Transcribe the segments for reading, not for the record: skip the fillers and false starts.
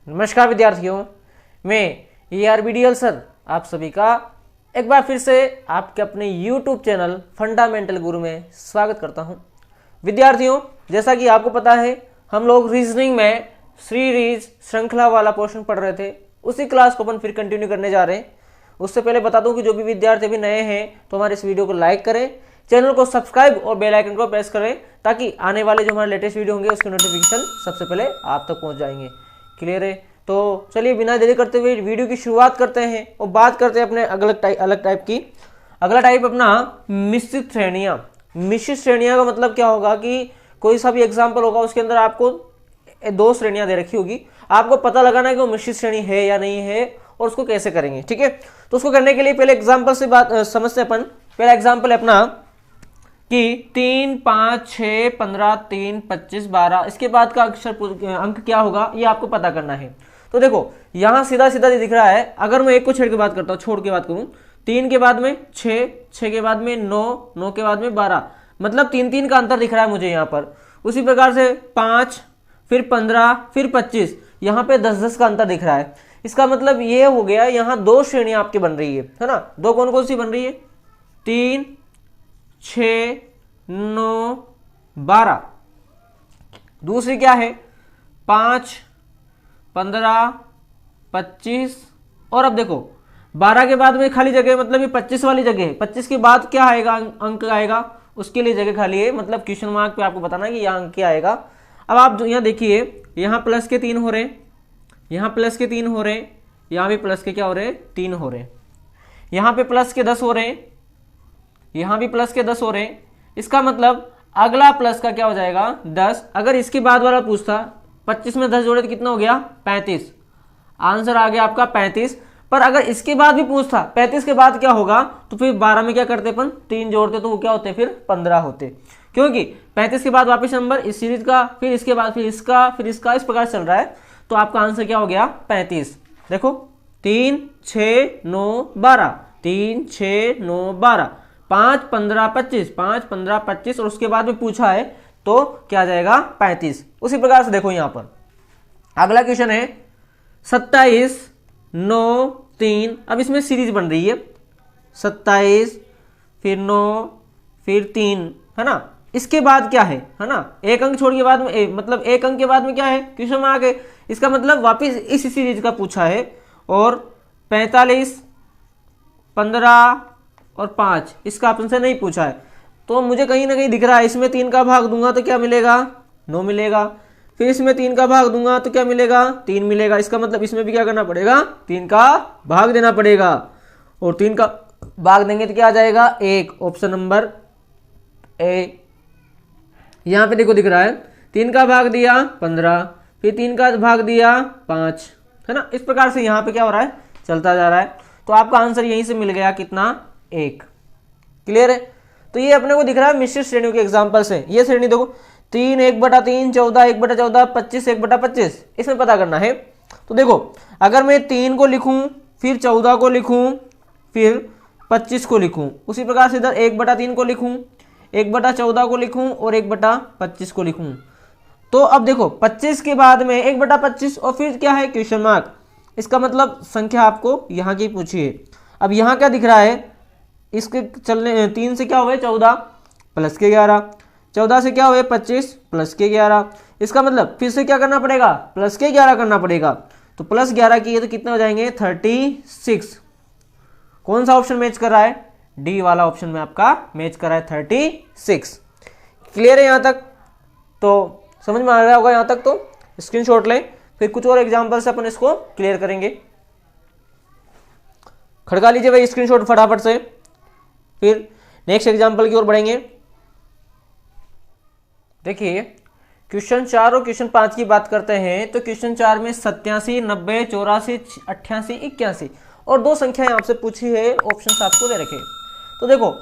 नमस्कार विद्यार्थियों, मैं ERBDL सर आप सभी का एक बार फिर से आपके अपने YouTube चैनल फंडामेंटल गुरु में स्वागत करता हूं। विद्यार्थियों, जैसा कि आपको पता है, हम लोग रीजनिंग में श्री रीज श्रृंखला वाला पोर्शन पढ़ रहे थे। उसी क्लास को अपन फिर कंटिन्यू करने जा रहे हैं। उससे पहले बता दूं कि जो भी विद्यार्थी अभी नए हैं तो हमारे इस वीडियो को लाइक करें, चैनल को सब्सक्राइब और बेल आइकन को प्रेस करें ताकि आने वाले जो हमारे लेटेस्ट वीडियो होंगे उसके नोटिफिकेशन सबसे पहले आप तक पहुंच जाएंगे। क्लियर है? तो चलिए बिना देरी करते हुए वीडियो की शुरुआत करते हैं और बात करते हैं अपने अलग टाइप की। अगला टाइप अपना मिश्रित श्रेणियां। मिश्रित श्रेणियां का मतलब क्या होगा कि कोई सा भी एग्जाम्पल होगा उसके अंदर आपको दो श्रेणियां दे रखी होगी, आपको पता लगाना है कि वो मिश्रित श्रेणी है या नहीं है और उसको कैसे करेंगे। ठीक है, तो उसको करने के लिए पहले एग्जाम्पल से बात समझते अपन। पहला एग्जाम्पल है अपना कि 3, 5, 6, 15, 3, 25, 12, इसके बाद का अंक क्या होगा ये आपको पता करना है। तो देखो यहां सीधा सीधा दिख रहा है। अगर मैं एक को छोड़ के बात करूं 3 के बाद में 6, 6 के बाद में 9, 9 के बाद में 12, मतलब 3 का अंतर दिख रहा है मुझे यहाँ पर। उसी प्रकार से 5, फिर 15, फिर 25, यहाँ पे 10 का अंतर दिख रहा है। इसका मतलब ये हो गया, यहाँ दो श्रेणियां आपकी बन रही है ना। दो कौन कौन सी बन रही है? 3, 6, 9, 12। दूसरी क्या है? 5, 15, 25 और अब देखो 12 के बाद में खाली जगह, मतलब ये 25 वाली जगह है। 25 के बाद क्या आएगा? अंक आएगा, उसके लिए जगह खाली है, मतलब क्वेश्चन मार्क पे आपको बताना है कि यहाँ अंक क्या आएगा। अब आप यहाँ देखिए, यहाँ प्लस के 3 हो रहे हैं, यहाँ प्लस के 3 हो रहे हैं, यहाँ भी प्लस के क्या हो रहे हैं? 3 हो रहे हैं। यहाँ पे प्लस के 10 हो रहे हैं, यहाँ भी प्लस के 10 हो रहे हैं। इसका मतलब अगला प्लस का क्या हो जाएगा? 10। अगर इसके बाद वाला पूछता 25 में 10 जोड़े तो कितना हो गया? 35। आंसर आ गया आपका 35। पर अगर इसके बाद भी पूछता 35 के बाद क्या होगा, तो फिर 12 में क्या करते अपन? 3 जोड़ते तो वो क्या होते? फिर 15 होते, क्योंकि 35 के बाद वापस नंबर इस सीरीज का, फिर इसके बाद फिर इसका, फिर इसका, इस प्रकार चल रहा है। तो आपका आंसर क्या हो गया? 35। देखो 3, 6, 9, 12, 3, 6, 9, 12, 5, 15, 25, 5, 15, 25 और उसके बाद में पूछा है तो क्या आ जाएगा? 35। उसी प्रकार से देखो यहाँ पर अगला क्वेश्चन है 27, 9, 3। अब इसमें सीरीज बन रही है 27, फिर 9, फिर 3, है ना। इसके बाद क्या है ना, एक अंक छोड़ के बाद में मतलब एक अंक के बाद में क्या है? क्वेश्चन मार्क है। इसका मतलब वापिस इस सीरीज का पूछा है। और 45, 15 और 5 इसका ऑप्शन से नहीं पूछा है। तो मुझे कहीं ना कहीं दिख रहा है इसमें 3 का भाग दूंगा तो क्या मिलेगा? 9 मिलेगा। फिर इसमें 3 का भाग दूंगा तो क्या मिलेगा? 3 मिलेगा। इसका मतलब इसमें भी क्या करना पड़ेगा? 3 का भाग देना पड़ेगा। और 3 का भाग देंगे तो क्या आ जाएगा? 1। Option number A. यहां पे देखो दिख रहा है 3 का भाग दिया 15, फिर 3 का भाग दिया 5, है ना। इस प्रकार से यहाँ पे क्या हो रहा है? चलता जा रहा है। तो आपका आंसर यहीं से मिल गया कितना? 1। क्लियर है? तो ये अपने को दिख रहा है मिश्रित श्रेणियों के एग्जांपल से। ये श्रेणी देखो 3, 1/3, 14, 1/14, 25, 1/25, इसमें पता करना है। तो देखो अगर मैं 3 को लिखूं, फिर 14 को लिखूं, फिर 25 को लिखूं, उसी प्रकार से इधर 1/3 को लिखूं, 1/14 को लिखूं और 1/25 को लिखूं। तो अब देखो 25 के बाद में 1/25 और फिर क्या है? Question mark. इसका मतलब संख्या आपको यहाँ की पूछी है। अब यहाँ क्या दिख रहा है? इसके चलने 3 से क्या हुए? 14 प्लस के 11, 14 से क्या हुए? 25 प्लस के 11। इसका मतलब फिर से क्या करना पड़ेगा? प्लस के 11 करना पड़ेगा। तो प्लस 11 किए तो कितने हो जाएंगे? 36। कौन सा ऑप्शन मैच कर रहा है? डी वाला ऑप्शन में आपका मैच कर रहा है 36। क्लियर है यहाँ तक? तो समझ में आ रहा होगा यहाँ तक। तो स्क्रीनशॉट लें, फिर कुछ और एग्जांपल से अपन इसको क्लियर करेंगे। खड़का लीजिए भाई स्क्रीनशॉट फटाफट से, फिर नेक्स्ट एग्जांपल की ओर बढ़ेंगे। देखिए क्वेश्चन 4 और क्वेश्चन 5 की बात करते हैं तो क्वेश्चन 4 में 87, 90, 84, 88, 81 और दो संख्याएं आपसे पूछी है, ऑप्शन आपको दे रखे। तो देखो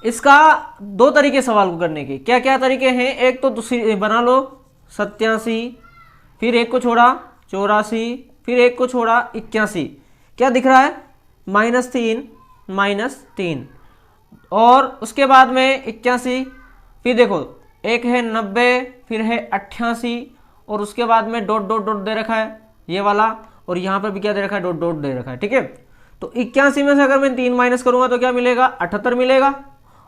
इसका दो तरीके सवाल को करने के। क्या क्या तरीके हैं? एक तो दूसरी बना लो 87, फिर एक को छोड़ा 84, फिर एक को छोड़ा 81। क्या दिख रहा है? -3 और उसके बाद में 81, फिर देखो एक है 90, फिर है 88 और उसके बाद में डॉट डॉट डॉट दे रखा है ये वाला, और यहाँ पर भी क्या दे रखा है, डॉट डॉट दे रखा है। ठीक है, तो 81 में से अगर मैं 3 माइनस करूंगा तो क्या मिलेगा, 78 मिलेगा।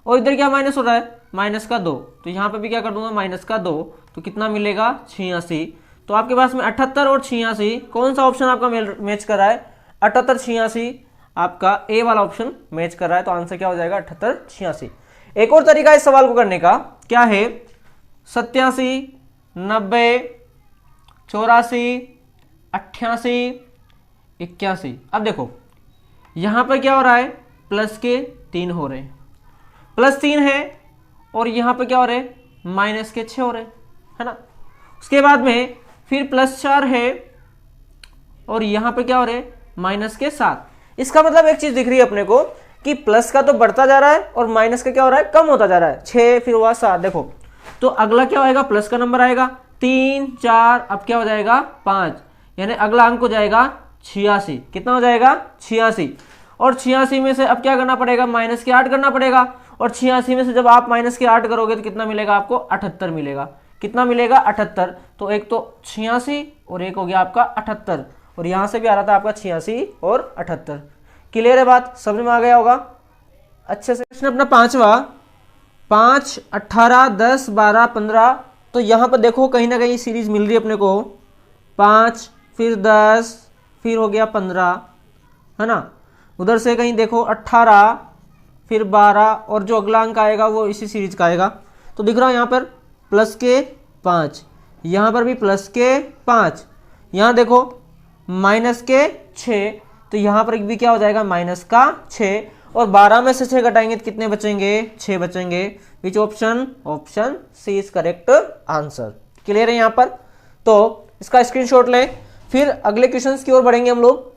और इधर क्या माइनस हो रहा है, माइनस का 2, तो यहाँ पे भी क्या कर दूंगा, माइनस का 2, तो कितना मिलेगा, 86। तो आपके पास में 78 और 86, कौन सा ऑप्शन आपका मैच कर रहा है, 78 86, आपका ए वाला ऑप्शन मैच कर रहा है। तो आंसर क्या हो जाएगा, 78 86। एक और तरीका इस सवाल को करने का क्या है, 87 90 84 88 81। अब देखो यहां पर क्या हो रहा है, प्लस के 3 हो रहे हैं, प्लस 3 है, और यहां पर क्या हो रहे हैं, माइनस के 6 हो रहे हैं, है ना। उसके बाद में फिर प्लस 4 है, और यहां पर क्या हो रहे हैं, माइनस के 7। इसका मतलब एक चीज दिख रही है अपने को कि प्लस का तो बढ़ता जा रहा है और माइनस का क्या हो रहा है, कम होता जा रहा है। 6 फिर हुआ 7, देखो तो अगला क्या होएगा, प्लस का नंबर आएगा 3 4, अब क्या हो जाएगा 5, यानी अगला अंक हो जाएगा 86। कितना हो जाएगा, 86। और 86 में से अब क्या करना पड़ेगा, माइनस के 8 करना पड़ेगा, और 86 में से जब आप माइनस के 8 करोगे तो कितना मिलेगा आपको, 78 मिलेगा। कितना मिलेगा, 78। तो एक तो 86 और एक हो गया आपका 78, और यहां से भी आ रहा था आपका 86 और 78। क्लियर है बात, समझ में आ गया होगा अच्छे से। प्रश्न अपना 5वां, 5 18 10 12 15। तो यहां पर देखो कहीं ना कहीं सीरीज मिल रही है अपने को, 5 फिर 10 फिर हो गया 15, है ना। उधर से कहीं देखो 18 फिर 12, और जो अगला अंक आएगा वो इसी सीरीज का आएगा। तो दिख रहा है यहाँ पर प्लस के 5, यहाँ पर भी प्लस के 5, यहाँ देखो माइनस के 6, तो यहाँ पर भी क्या हो जाएगा, माइनस का 6, और 12 में से 6 घटाएंगे तो कितने बचेंगे, 6 बचेंगे। Which option, option C is correct answer. Clear है यहाँ पर, तो इसका स्क्रीनशॉट लें। फिर अगले क्वेश्चंस की ओर बढ़ेंगे हम लोग।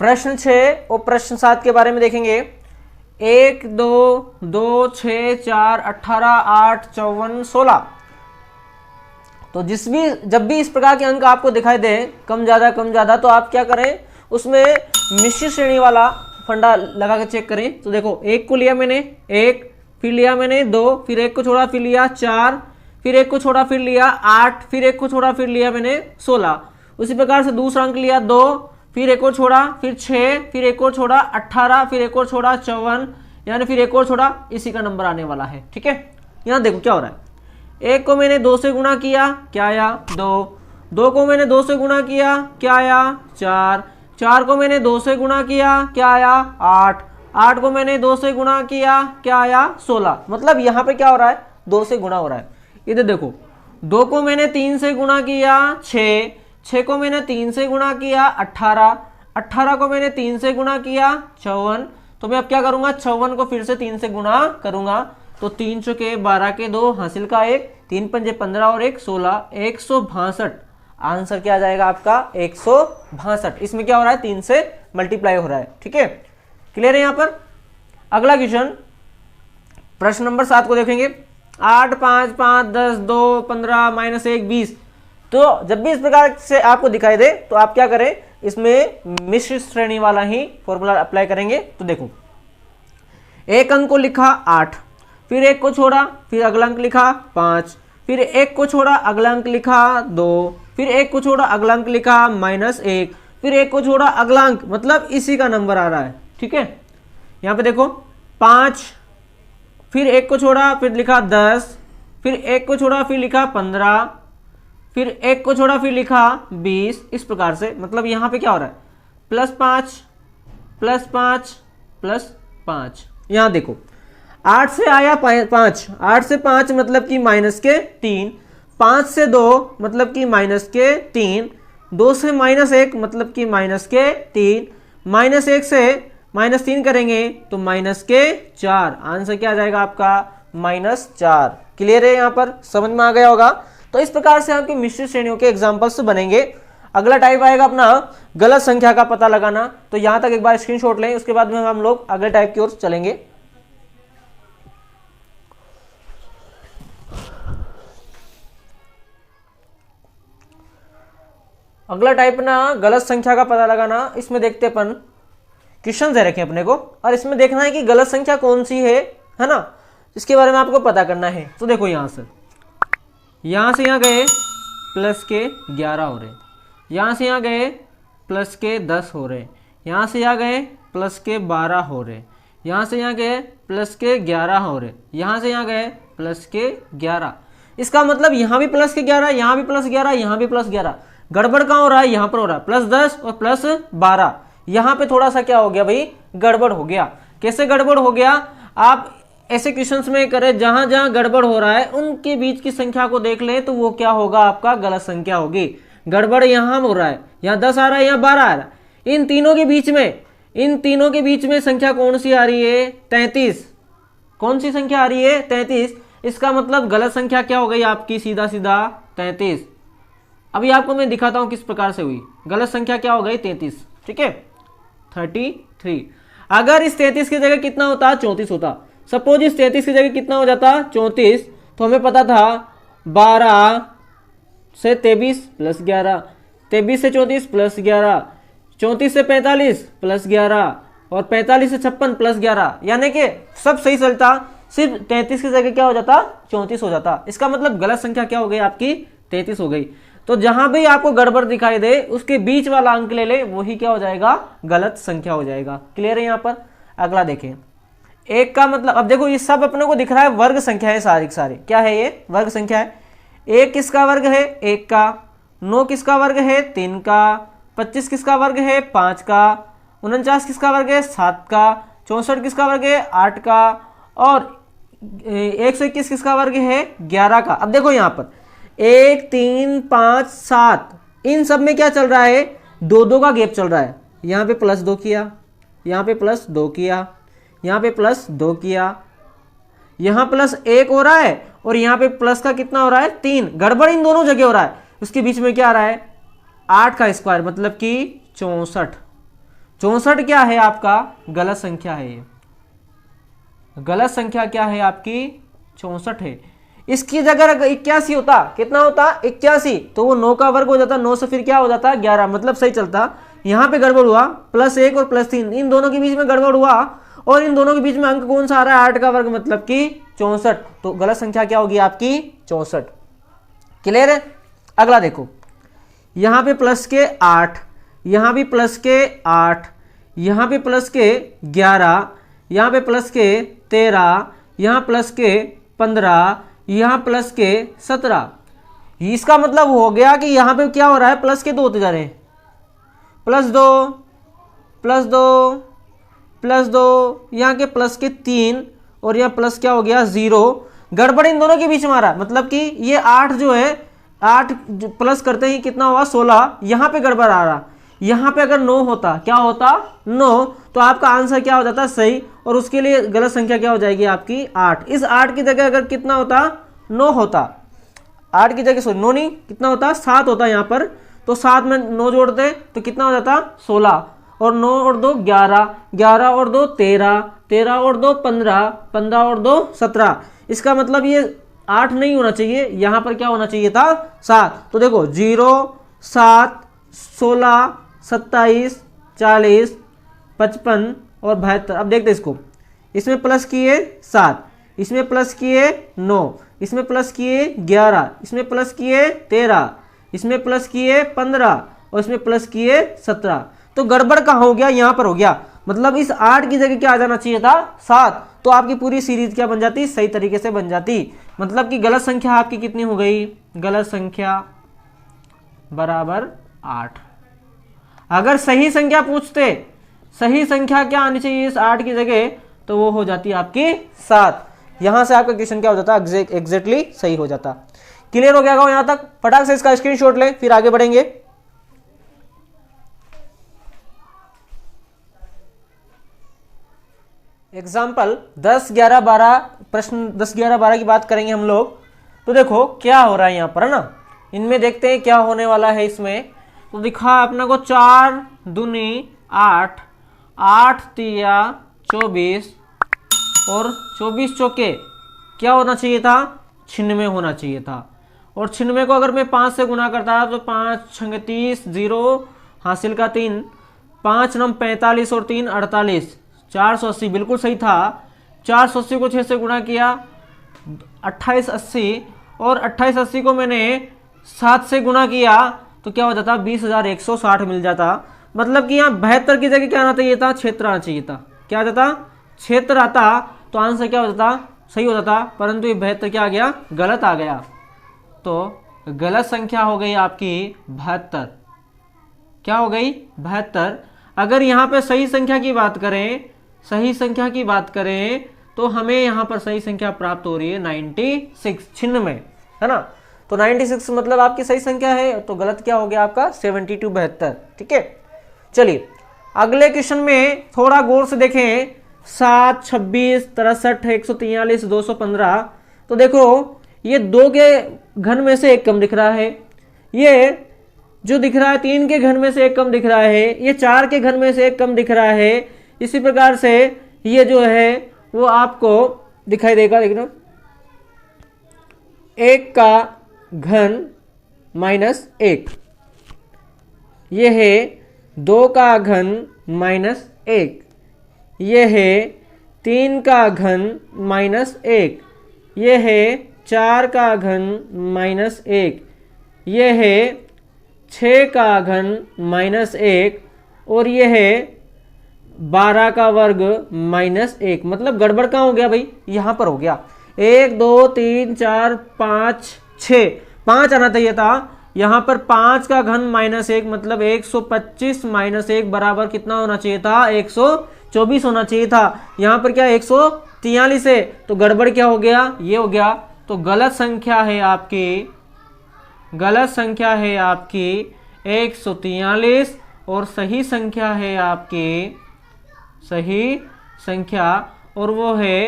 प्रश्न 6 और प्रश्न 7 के बारे में देखेंगे। 1 2 2 6 4 18 8 54 16। तो जब भी इस प्रकार के अंक आपको दिखाई दे कम ज्यादा, तो आप क्या करें, उसमें मिश्रित श्रेणी वाला फंडा लगा के चेक करें। तो देखो 1 को लिया मैंने 1, फिर लिया मैंने 2, फिर 1 को छोड़ा फिर लिया 4, फिर 1 को छोड़ा फिर लिया 8, फिर 1 को छोड़ा फिर लिया मैंने 16। उसी प्रकार से दूसरा अंक लिया 2, फिर 1 और छोड़ा फिर 6, फिर 1 और छोड़ा 18, फिर 1 और छोड़ा 54, यानी फिर 1 और छोड़ा, इसी का नंबर आने वाला है। ठीक है, यहां देखो क्या हो रहा है, 1 को मैंने 2 से गुणा किया, क्या आया 2, 2 को मैंने 2 से गुणा किया, क्या आया 4, 4 को मैंने 2 से गुणा किया, क्या आया 8, 8 को मैंने 2 से गुणा किया, क्या आया 16। मतलब यहाँ पे क्या हो रहा है, 2 से गुणा हो रहा है। इधर देखो 2 को मैंने 3 से गुणा किया 6, 6 को मैंने 3 से गुणा किया 18, 18 को मैंने 3 से गुणा किया 54। तो मैं अब क्या करूंगा, 54 को फिर से 3 से गुणा करूंगा, तो 3 चौके 12 के 2, हासिल का 1, 3 पंजे 15 और 1 16, 162। आंसर क्या आ जाएगा आपका 162। इसमें क्या हो रहा है, 3 से मल्टीप्लाई हो रहा है। ठीक है, क्लियर है यहाँ पर। अगला क्वेश्चन प्रश्न नंबर 7 को देखेंगे। 8 5 5 10 2 15 -1 20। तो जब भी इस प्रकार से आपको दिखाई दे तो आप क्या करें, इसमें मिश्रित श्रेणी वाला ही फॉर्मूला अप्लाई करेंगे। तो देखो एक अंक को लिखा 8, फिर 1 को छोड़ा फिर अगला अंक लिखा 5, फिर 1 को छोड़ा अगला अंक लिखा 2, फिर 1 को छोड़ा अगला अंक लिखा -1, फिर 1 को छोड़ा अगला अंक, मतलब इसी का नंबर आ रहा है। ठीक है, यहां पे देखो 5, फिर 1 को छोड़ा फिर लिखा 10, फिर 1 को छोड़ा फिर लिखा 15, फिर 1 को छोड़ा फिर लिखा 20। इस प्रकार से, मतलब यहां पे क्या हो रहा है, +5 +5 +5। यहां देखो 8 से आया 5, 8 से 5 मतलब कि -3, 5 से 2 मतलब कि -3, 2 से -1 मतलब कि -3, -1 से -3 करेंगे तो -4। आंसर क्या आ जाएगा आपका -4। क्लियर है, यहाँ पर समझ में आ गया होगा। तो इस प्रकार से आपकी मिश्रित श्रेणियों के एग्जाम्पल्स बनेंगे। अगला टाइप आएगा अपना गलत संख्या का पता लगाना। तो यहां तक एक बार स्क्रीनशॉट लें, उसके बाद में हम लोग अगले टाइप की ओर चलेंगे। अगला टाइप ना गलत संख्या का पता लगाना। इसमें देखते अपन क्वेश्चन दे रखे अपने को, और इसमें देखना है कि गलत संख्या कौन सी है ना, इसके बारे में आपको पता करना है। तो देखो यहां से यहाँ से यहाँ गए प्लस के 11 हो रहे, यहाँ से यहाँ गए प्लस के 10 हो रहे, यहाँ से यहाँ गए प्लस के 12 हो रहे, यहाँ से यहाँ गए प्लस के 11 हो रहे, यहाँ से यहाँ गए प्लस के 11। इसका मतलब यहाँ भी प्लस के 11, यहाँ भी प्लस 11, यहाँ भी प्लस 11। गड़बड़ कहाँ हो रहा है? यहाँ पर हो रहा है प्लस 10 और प्लस 12। यहाँ पे थोड़ा सा क्या हो गया भाई? गड़बड़ हो गया। कैसे गड़बड़ हो गया? आप ऐसे क्वेश्चंस में करें जहां जहां गड़बड़ हो रहा है उनके बीच की संख्या को देख लें तो वो क्या होगा? आपका गलत संख्या होगी। गड़बड़ यहां हो रहा है, यहाँ 10 आ रहा है, यहाँ 12 आ रहा है। इन तीनों के बीच में संख्या कौन सी आ रही है? 33। कौन सी संख्या आ रही है? 33। इसका मतलब गलत संख्या क्या हो गई आपकी? सीधा सीधा 33। अभी आपको मैं दिखाता हूं किस प्रकार से हुई। गलत संख्या क्या हो गई? 33। ठीक है, 33। अगर इस 33 की जगह कितना होता? 34 होता। सपोज इस 33 की जगह कितना हो जाता? 34। तो हमें पता था 12 से 23 प्लस 11, 23 से 34 प्लस 11, 34 से 45 प्लस 11 और 45 से 56 प्लस 11। यानी कि सब सही चलता, सिर्फ 33 की जगह क्या हो जाता? 34 हो जाता। इसका मतलब गलत संख्या क्या हो गई आपकी? 33 हो गई। तो जहां भी आपको गड़बड़ दिखाई दे उसके बीच वाला अंक ले ले, वही क्या हो जाएगा? गलत संख्या हो जाएगा। क्लियर है? यहाँ पर अगला देखें। एक का मतलब, अब देखो ये सब अपने को दिख रहा है वर्ग संख्या है, सारी सारे क्या है? ये वर्ग संख्या है। 1 किसका वर्ग है? 1 का। 9 किसका वर्ग है? 3 का। 25 किसका वर्ग है? 5 का। 49 किसका वर्ग है? 7 का। 64 किसका वर्ग है? 8 का। और 121 किसका वर्ग है? 11 का। अब देखो यहाँ पर 1 3 5 7, इन सब में क्या चल रहा है? 2-2 का गैप चल रहा है। यहाँ पे प्लस 2 किया, यहाँ पे प्लस 2 किया, यहाँ पे प्लस 2 किया, यहाँ प्लस 1 हो रहा है और यहाँ पे प्लस का कितना हो रहा है? 3। गड़बड़ इन दोनों जगह हो रहा है। उसके बीच में क्या आ रहा है? 8 का स्क्वायर, मतलब कि 64। 64 क्या है आपका? गलत संख्या है। ये गलत संख्या क्या है आपकी? 64 है। इसकी जगह अगर 81 होता, कितना होता? 81, तो वो 9 का वर्ग हो जाता। 9 से फिर क्या हो जाता? 11, मतलब सही चलता। यहाँ पे गड़बड़ हुआ, प्लस 1 और प्लस 3, इन दोनों के बीच में गड़बड़ हुआ और इन दोनों के बीच में अंक कौन सा आ रहा है? 8 का वर्ग, मतलब कि 64। तो गलत संख्या क्या होगी आपकी? 64। क्लियर है? अगला देखो, यहाँ पे प्लस के 8, यहाँ भी प्लस के 8, यहाँ पे प्लस के 11, यहाँ पे प्लस के 13, यहाँ प्लस के 15, यहाँ प्लस के 17। इसका मतलब हो गया कि यहाँ पे क्या हो रहा है? प्लस के 2 होते जा रहे हैं। प्लस 2 प्लस 2 प्लस 2, यहाँ के प्लस के 3 और यहाँ प्लस क्या हो गया? 0। गड़बड़ इन दोनों के बीच में आ रहा है, मतलब कि ये 8 जो है, 8 प्लस करते ही कितना हुआ? 16। यहाँ पे गड़बड़ आ रहा। यहाँ पे अगर 9 होता, क्या होता? 9, तो आपका आंसर क्या हो जाता? सही। और उसके लिए गलत संख्या क्या हो जाएगी आपकी? 8। इस 8 की जगह अगर कितना होता? 9 होता। 8 की जगह सॉरी 9 नहीं, कितना होता? 7 होता यहाँ पर। तो 7 में 9 जोड़ते तो कितना हो जाता? 16। और 9 और 2 11, 11 और 2 13, 13 और 2 15, 15 और 2 17। इसका मतलब ये 8 नहीं होना चाहिए, यहाँ पर क्या होना चाहिए था? 7। तो देखो 0 7 16 27 40 55 और 72। अब देखते इसको, इसमें प्लस किए 7, इसमें प्लस किए 9, इसमें प्लस किए 11, इसमें प्लस किए 13, इसमें प्लस किए 15 और इसमें प्लस किए 17। तो गड़बड़ कहाँ हो गया? यहाँ पर हो गया। मतलब इस 8 की जगह क्या आ जाना चाहिए था? 7। तो आपकी पूरी सीरीज क्या बन जाती? सही तरीके से बन जाती। मतलब कि गलत संख्या आपकी कितनी हो गई? गलत संख्या बराबर 8। अगर सही संख्या पूछते, सही संख्या क्या आनी चाहिए इस 8 की जगह, तो वो हो जाती आपकी 7। यहां से आपका क्वेश्चन क्या हो जाता? एग्जैक्टली सही हो जाता। क्लियर हो गया होगा यहां तक? फटाक से इसका स्क्रीनशॉट ले, फिर आगे बढ़ेंगे। एग्जाम्पल 10 11 12, प्रश्न 10 11 12 की बात करेंगे हम लोग। तो देखो क्या हो रहा है यहाँ पर, है ना? इनमें देखते हैं क्या होने वाला है इसमें। तो दिखा अपने को 4 दूनी 8, 8 तिया 24 और 24 चौके क्या होना चाहिए था? 96 होना चाहिए था। और 96 को अगर मैं 5 से गुना करता तो 5 छंग 30, 0 हासिल का 3, 5 नम 45 और 3 48, 480 बिल्कुल सही था। 480 को 6 से गुणा किया 2880 और 2880 को मैंने 7 से गुना किया तो क्या हो जाता, 20,160 मिल जाता। मतलब कि यहाँ 72 की जगह क्या आना चाहिए था, क्षेत्र आना चाहिए था। क्या आ जाता, क्षेत्र आता तो आंसर क्या हो जाता, सही हो जाता। परंतु ये 72 क्या आ गया, गलत आ गया। तो गलत संख्या हो गई आपकी 72। क्या हो गई, 72। अगर यहाँ पे सही संख्या की बात करें, सही संख्या की बात करें तो हमें यहाँ पर सही संख्या प्राप्त हो रही है 96, 96 है ना। तो 96 मतलब आपकी सही संख्या है, तो गलत क्या हो गया आपका 72, 72। ठीक है, चलिए अगले क्वेश्चन में थोड़ा गौर से देखें। 7, 26, 63, 143, 215। तो देखो ये 2 के घन में से एक कम दिख रहा है, ये जो दिख रहा है 3 के घन में से एक कम दिख रहा है, ये 4 के घन में से एक कम दिख रहा है। इसी प्रकार से ये जो है वो आपको दिखाई देगा, देखना 1 का घन -1, ये है 2 का घन -1, ये है 3 का घन -1, ये है 4 का घन -1, ये है 6 का घन -1 और ये है 12 का वर्ग -1। मतलब गड़बड़ कहाँ हो गया भाई, यहाँ पर हो गया। 1 2 3 4 5 6, 5 आना चाहिए था। यहाँ पर 5 का घन -1 मतलब 125 -1 बराबर कितना होना चाहिए था, 124 होना चाहिए था। यहाँ पर क्या 143 है, तो गड़बड़ क्या हो गया, ये हो गया। तो गलत संख्या है आपकी, गलत संख्या है आपकी 143 और सही संख्या है आपकी, सही संख्या और वो है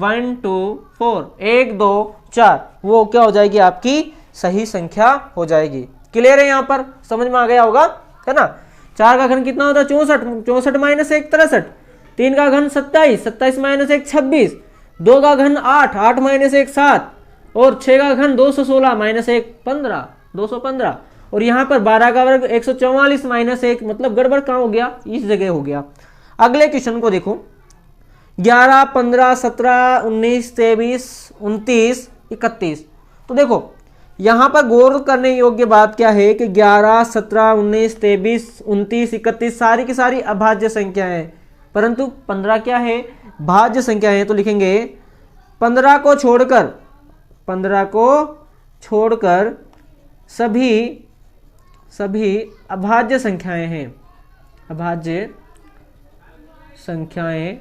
1 2 4, 1 2 4, वो क्या हो जाएगी आपकी सही संख्या हो जाएगी। क्लियर है, यहाँ पर समझ में आ गया होगा, है ना। 4 का घन कितना होता है 64, 64 -1 63, 3 का घन 27, 27 -1 26, 2 का घन 8, 8 -1 7 और 6 का घन 216 -1 15, 215 और यहाँ पर 12 का वर्ग 144 -1 मतलब गड़बड़ कहाँ हो गया, इस जगह हो गया। अगले क्वेश्चन को देखो, 11 15 17 19 23 29 31। तो देखो यहाँ पर गौर करने योग्य बात क्या है कि 11 17 19 23 29 31 सारी की सारी अभाज्य संख्या है, परंतु 15 क्या है, भाज्य संख्या है। तो लिखेंगे 15 को छोड़कर, 15 को छोड़कर सभी अभाज्य संख्याएं हैं, अभाज्य संख्याएं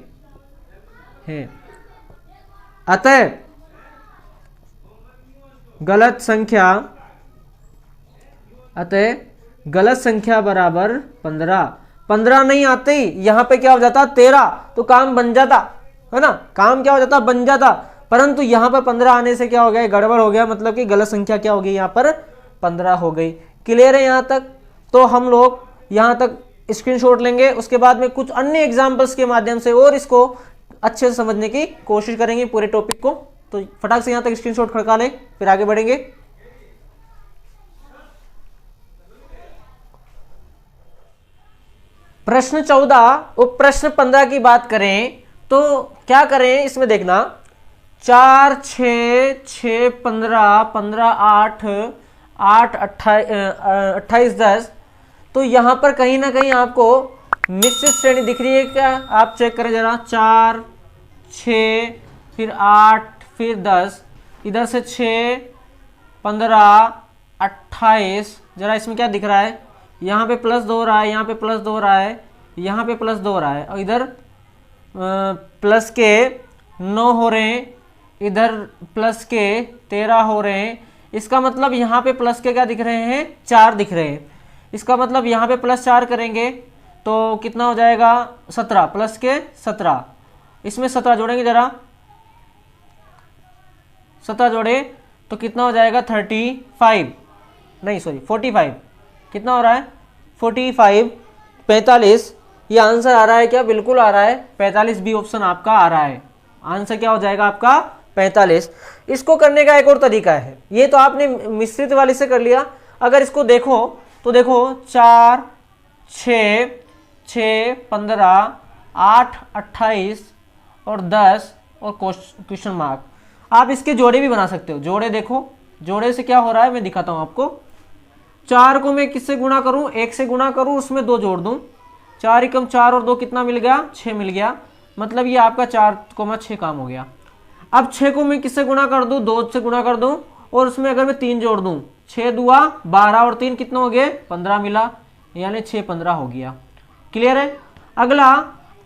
हैं। अतः गलत संख्या, अतः गलत संख्या बराबर 15। 15 नहीं आते, यहां पे क्या हो जाता 13, तो काम बन जाता है ना, काम क्या हो जाता बन जाता। परंतु यहां पर 15 आने से क्या हो गया, गड़बड़ हो गया, मतलब कि गलत संख्या क्या हो गई, यहां पर 15 हो गई। क्लियर है यहां तक। तो हम लोग यहां तक स्क्रीनशॉट लेंगे, उसके बाद में कुछ अन्य एग्जांपल्स के माध्यम से और इसको अच्छे से समझने की कोशिश करेंगे पूरे टॉपिक को। तो फटाक से यहां तक स्क्रीनशॉट खड़का लें, फिर आगे बढ़ेंगे। प्रश्न 14 और प्रश्न 15 की बात करें तो क्या करें, इसमें देखना 4 6 6 15 15 8 8 28 10। तो यहां पर कहीं ना कहीं आपको निश्चित श्रेणी दिख रही है क्या, आप चेक करें जरा। 4 6 फिर 8 फिर 10, इधर से 6 15 28, जरा इसमें क्या दिख रहा है, यहाँ पे प्लस 2 हो रहा है, यहाँ पे प्लस 2 हो रहा है, यहाँ पे प्लस 2 हो रहा है और इधर प्लस के 9 हो रहे हैं, इधर प्लस के 13 हो रहे हैं। इसका मतलब यहाँ पे प्लस के क्या दिख रहे हैं, 4 दिख रहे हैं। इसका मतलब यहाँ पे प्लस 4 करेंगे तो कितना हो जाएगा 17, प्लस के 17, इसमें 17 जोड़ेंगे जरा, 17 जोड़े तो कितना हो जाएगा 35, नहीं सॉरी 45, कितना हो रहा है 45, 45। ये आंसर आ रहा है क्या, बिल्कुल आ रहा है 45 बी ऑप्शन आपका आ रहा है। आंसर क्या हो जाएगा आपका 45। इसको करने का एक और तरीका है, ये तो आपने मिश्रित वाली से कर लिया। अगर इसको देखो तो देखो 4 6 6 15 8 28 और 10 और क्वेश्चन मार्क। आप इसके जोड़े भी बना सकते हो। जोड़े देखो, जोड़े से क्या हो रहा है मैं दिखाता हूँ आपको। 4 को मैं किससे गुणा करूँ, 1 से गुणा करूँ, उसमें 2 जोड़ दूँ। 4 एकम 4 और 2 कितना मिल गया, 6 मिल गया। मतलब ये आपका 4,6 काम हो गया। अब 6 को मैं किससे गुणा कर दूँ, 2 से गुणा कर दूँ, और उसमें अगर मैं 3 जोड़ दूँ, 6 दुआ 12 और 3 कितना हो गए, 15 मिला, यानी 6 15 हो गया। क्लियर है। अगला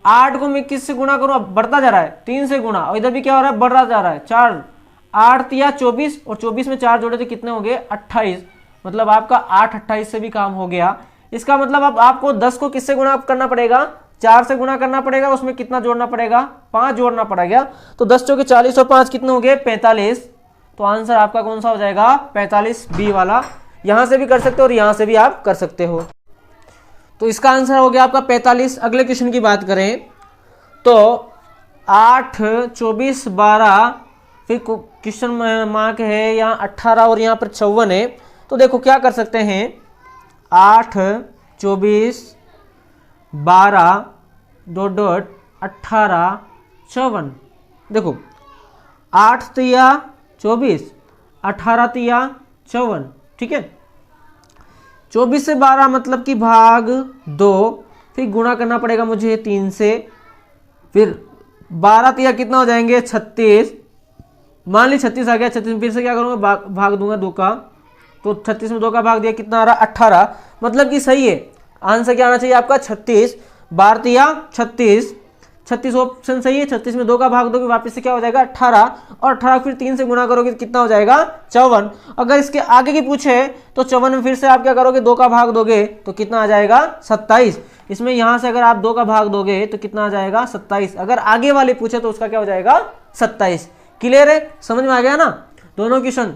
8 को मैं किससे गुणा करूँ, अब बढ़ता जा रहा है, 3 से गुणा, और इधर भी क्या हो रहा है, बढ़ रहा जा रहा है। 4 8 या 24, और 24 में 4 जोड़े तो कितने हो गए, 28। मतलब आपका 8 28 से भी काम हो गया। इसका मतलब अब आपको 10 को किससे गुणा करना पड़ेगा, 4 से गुणा करना पड़ेगा, उसमें कितना जोड़ना पड़ेगा, 5 जोड़ना पड़ेगा। तो 10 चौके 40 और 5 कितने हो गए, 45। तो आंसर आपका कौन सा हो जाएगा, 45 बी वाला। यहां से भी कर सकते हो और यहां से भी आप कर सकते हो। तो इसका आंसर हो गया आपका 45। अगले क्वेश्चन की बात करें तो 8 24 12, फिर क्वेश्चन मार्क है यहाँ 18 और यहाँ पर 54 है। तो देखो क्या कर सकते हैं, 8 24 12 डॉट डॉट 18 54। देखो 8 तिया 24, 18 तिया 54, ठीक है। 24 से 12 मतलब कि भाग 2, फिर गुणा करना पड़ेगा मुझे 3 से, फिर 12 तिया कितना हो जाएंगे, 36। मान ली 36 आ गया, 36 में फिर से क्या करूँगा, भाग दूंगा 2 का, तो 36 में 2 का भाग दिया, कितना आ रहा, 18। मतलब कि सही है, आंसर क्या आना चाहिए आपका 36। 12 तिया 36, 36 ऑप्शन सही है। 36 में 2 का भाग दोगे वापस से क्या हो जाएगा, 18, और 18 फिर 3 से गुणा करोगे तो कितना हो जाएगा, 54। अगर इसके आगे की पूछे तो 54 में फिर से आप क्या करोगे, 2 का भाग दोगे तो कितना आ जाएगा, 27। इसमें यहां से अगर आप 2 का भाग दोगे तो कितना आ जाएगा, 27। अगर आगे वाले पूछे तो उसका क्या हो जाएगा, 27। क्लियर है, समझ में आ गया ना दोनों क्वेश्चन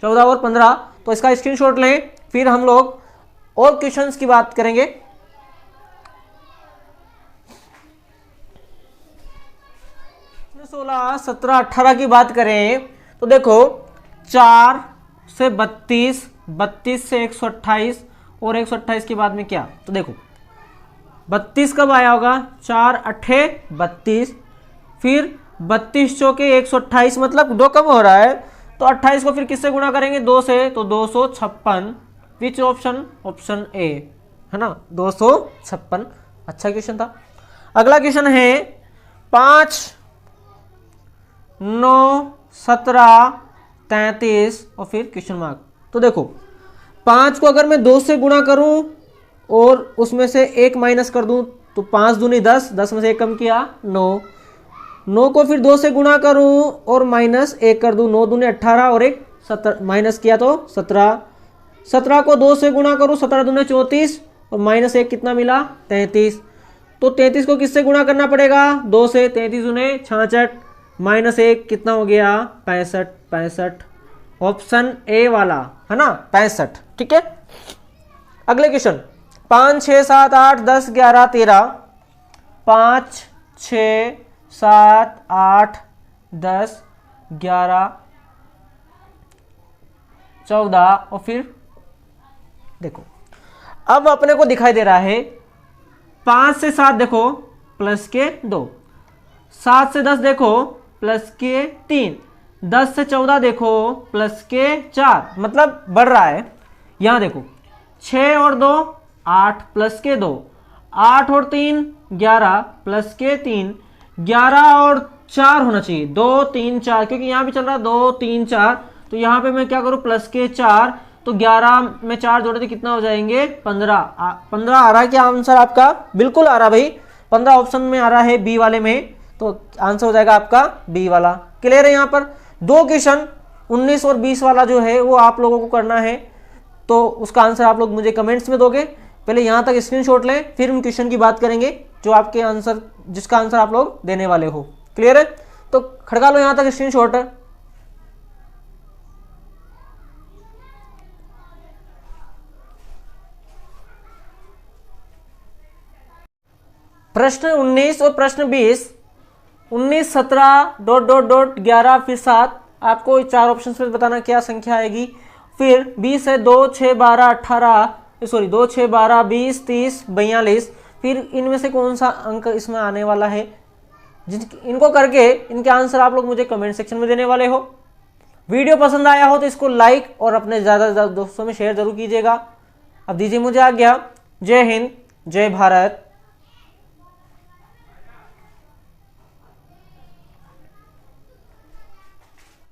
14 और 15। तो इसका स्क्रीनशॉट लें, फिर हम लोग और क्वेश्चंस की बात करेंगे। 16 17 18 की बात करें तो देखो 4 से 32, 32 से 128, और 128 के बाद में क्या, तो देखो 32 कब आया होगा, 4 अट्ठे 32, फिर 32 चौके 128, मतलब 2 कम हो रहा है, तो 28 को फिर किससे गुणा करेंगे, 2 से, तो 256। विच ऑप्शन, ऑप्शन ए है ना, 256। अच्छा क्वेश्चन था। अगला क्वेश्चन है 5 9 17 33 और फिर क्वेश्चन मार्क। तो देखो 5 को अगर मैं 2 से गुणा करूं और उसमें से 1 माइनस कर दूं तो 5 दूनी 10, 10 में से 1 कम किया 9, 9 को फिर 2 से गुणा करूं और माइनस 1 कर दूं, 9 दूनी 18 और 1 17 माइनस किया तो 17, 17 को 2 से गुणा करूं, 17 दूनी 34 और माइनस 1 कितना मिला, 33। तो 33 को किससे गुणा करना पड़ेगा, 2 से, 33 दूनी 66, माइनस 1 कितना हो गया, 65, 65। ऑप्शन ए वाला है ना, 65। ठीक है। अगले क्वेश्चन 5 6 7 8 10 11 13, 5 6 7 8 10 11 14 और फिर देखो अब अपने को दिखाई दे रहा है 5 से 7 देखो प्लस के 2, 7 से 10 देखो प्लस के 3, 10 से 14 देखो प्लस के 4, मतलब बढ़ रहा है। यहां देखो 6 और 2 8 प्लस के 2, 8 और 3 11 प्लस के 3, 11 और 4 होना चाहिए, 2 3 4, क्योंकि यहां भी चल रहा है 2 3 4, तो यहां पे मैं क्या करूं, प्लस के 4, तो 11 में 4 जोड़े तो कितना हो जाएंगे, 15। 15 आ रहा है क्या आंसर आपका, बिल्कुल आ रहा भाई, 15 ऑप्शन में आ रहा है बी वाले में, तो आंसर हो जाएगा आपका बी वाला। क्लियर है। यहाँ पर 2 क्वेश्चन 19 और 20 वाला जो है वो आप लोगों को करना है, तो उसका आंसर आप लोग मुझे कमेंट्स में दोगे। पहले यहाँ तक स्क्रीनशॉट लें, फिर उन क्वेश्चन की बात करेंगे जो आपके आंसर, जिसका आंसर आप लोग देने वाले हो। क्लियर है, तो खड़का लो यहाँ तक स्क्रीनशॉट। प्रश्न 19 और प्रश्न 20, 19 17 डॉट डॉट डॉट 11 फिर 7, आपको 4 ऑप्शन में बताना क्या संख्या आएगी। फिर 20 है 2 6 12 18, सॉरी 2 6 12 20 30 42, फिर इनमें से कौन सा अंक इसमें आने वाला है, जिन इनको करके इनके आंसर आप लोग मुझे कमेंट सेक्शन में देने वाले हो। वीडियो पसंद आया हो तो इसको लाइक और अपने ज़्यादा से ज़्यादा दोस्तों में शेयर जरूर कीजिएगा। अब दीजिए मुझे आज्ञा। जय हिंद, जय भारत,